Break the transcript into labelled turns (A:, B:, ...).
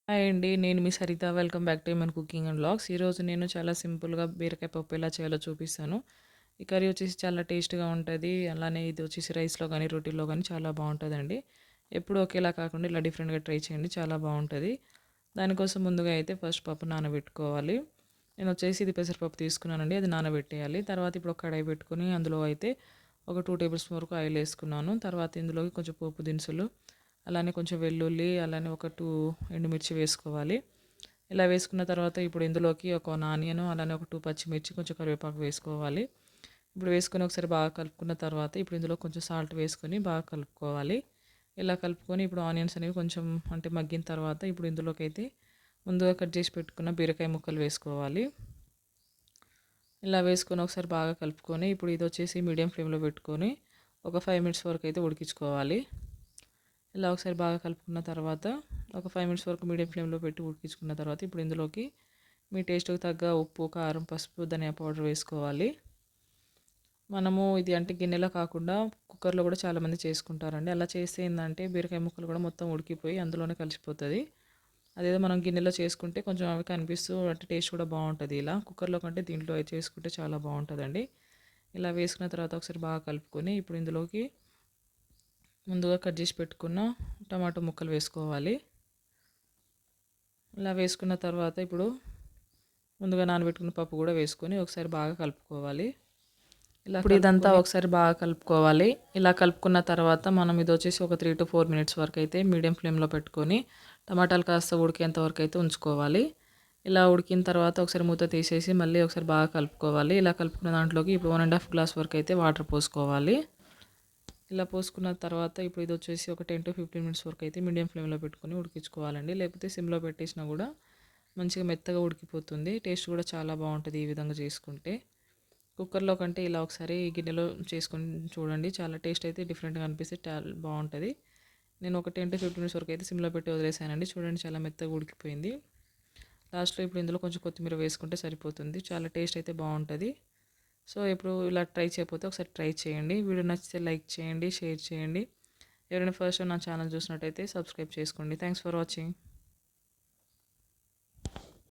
A: Hi అండి. నేను మీ Saritha. Welcome back to మన కుకింగ్ అండ్ వ్లాగ్స్. ఈరోజు నేను చాలా సింపుల్‌గా బీరకాయ పప్పు ఎలా చేయాలో చూపిస్తాను. ఈ కర్రీ వచ్చేసి చాలా టేస్ట్‌గా ఉంటది. అలానే ఇది వచ్చేసి రైస్‌లో గానీ, రోటీలో గానీ చాలా బావుంటదండి. ఎప్పుడూ ఒకేలా కాకుండా ఇలా డిఫరెంట్‌గా ట్రై చేయండి. చాలా బావుంటది. దానికోసం ముందుగా అయితే ఫస్ట్ పప్పు నానబెట్టుకోవాలి. నేనొచ్చేసి ఇది పెసరపప్పు తీసుకున్నానండి. అది నానబెట్టేయాలి. తర్వాత ఇప్పుడు ఒక కడాయి పెట్టుకొని అందులో అయితే ఒక 2 టేబుల్ స్పూన్ వరకు ఆయిల్ ఏసుకున్నాను. తర్వాత ఇందులోకి కొంచెం పోపు దినుసులు, అలానే కొంచెం వెల్లుల్లి, అలానే ఒక 2 ఎండుమిర్చి వేసుకోవాలి. ఇలా వేసుకున్న తర్వాత ఇప్పుడు ఇందులోకి ఒక ఆనియన్, అలానే ఒక 2 పచ్చిమిర్చి, కొంచెం కరివేపాకు వేసుకోవాలి. ఇప్పుడు వేసుకొని ఒకసారి బాగా కలుపుకున్న తర్వాత ఇప్పుడు ఇందులో కొంచెం సాల్ట్ వేసుకొని బాగా కలుపుకోవాలి. ఇలా కలుపుకొని ఇప్పుడు ఆనియన్స్ అనేవి కొంచెం అంటే మగ్గిన తర్వాత ఇప్పుడు ఇందులోకైతే ముందుగా కట్ చేసి పెట్టుకున్న బీరకాయ ముక్కలు వేసుకోవాలి. ఇలా వేసుకొని ఒకసారి బాగా కలుపుకొని ఇప్పుడు ఇది వచ్చేసి మీడియం ఫ్లేమ్‌లో పెట్టుకొని ఒక 5 మినిట్స్ వరకు అయితే ఉడికించుకోవాలి. ఇలా ఒకసారి బాగా కలుపుకున్న తర్వాత ఒక 5 మినిట్స్ వరకు మీడియం ఫ్లేమ్‌లో పెట్టి ఉడికించుకున్న తర్వాత ఇప్పుడు ఇందులోకి మీ టేస్ట్‌కి తగ్గ ఉప్పు, కారం, పసుపు, ధనియా పౌడర్ వేసుకోవాలి. మనము ఇది అంటే గిన్నెలో కాకుండా కుక్కర్‌లో కూడా చాలామంది చేసుకుంటారండి. అలా చేస్తే ఏందంటే బీరకాయ ముక్కలు కూడా మొత్తం ఉడికిపోయి అందులోనే కలిసిపోతది. అదేదో మనం గిన్నెలో చేసుకుంటే కొంచెం అవి కనిపిస్తూ అంటే టేస్ట్ కూడా బావుంటది. ఇలా కుక్కర్‌లో కంటే దీంట్లో అయితే చేసుకుంటే చాలా బావుంటదండి. ఇలా వేసుకున్న తర్వాత ఒకసారి బాగా కలుపుకొని ఇప్పుడు ఇందులోకి ముందుగా కట్ చేసి పెట్టుకున్న టమాటో ముక్కలు వేసుకోవాలి. ఇలా వేసుకున్న తర్వాత ఇప్పుడు ముందుగా నానబెట్టుకున్న పప్పు కూడా వేసుకొని ఒకసారి బాగా కలుపుకోవాలి. ఇప్పుడు ఇదంతా ఒకసారి బాగా కలుపుకోవాలి. ఇలా కలుపుకున్న తర్వాత మనం ఇది వచ్చేసి ఒక 3-4 మినిట్స్ వరకు అయితే మీడియం ఫ్లేమ్‌లో పెట్టుకొని టమాటాలు కాస్త ఉడికేంత వరకు అయితే ఉంచుకోవాలి. ఇలా ఉడికిన తర్వాత ఒకసారి మూత తీసేసి మళ్ళీ ఒకసారి బాగా కలుపుకోవాలి. ఇలా కలుపుకున్న దాంట్లోకి ఇప్పుడు 1 ½ గ్లాస్ వరకు అయితే వాటర్ పోసుకోవాలి. ఇలా పోసుకున్న తర్వాత ఇప్పుడు ఇది వచ్చేసి ఒక 10-15 మినిట్స్ వరకు అయితే మీడియం ఫ్లేమ్‌లో పెట్టుకొని ఉడికించుకోవాలండి. లేకపోతే సిమ్‌లో పెట్టేసినా కూడా మంచిగా మెత్తగా ఉడికిపోతుంది. టేస్ట్ కూడా చాలా బావుంటది ఈ విధంగా చేసుకుంటే. కుక్కర్‌లో కంటే ఇలా ఒకసారి గిన్నెలో చేసుకొని చూడండి. చాలా టేస్ట్ అయితే డిఫరెంట్‌గా అనిపిస్తే బావుంటది. నేను ఒక 10-15 మినిట్స్ వరకు అయితే సిమ్‌లో పెట్టి వదిలేసానండి. చూడండి చాలా మెత్తగా ఉడికిపోయింది. లాస్ట్‌లో ఇప్పుడు ఇందులో కొంచెం కొత్తిమీర వేసుకుంటే సరిపోతుంది. చాలా టేస్ట్ అయితే బావుంటది. సో, ఇప్పుడు ఇలా ట్రై చేయకపోతే ఒకసారి ట్రై చేయండి. వీడియో నచ్చితే లైక్ చేయండి, షేర్ చేయండి. ఎవరైనా ఫస్ట్ టైం నా ఛానల్ చూసినట్టయితే సబ్స్క్రైబ్ చేసుకోండి. Thanks for watching.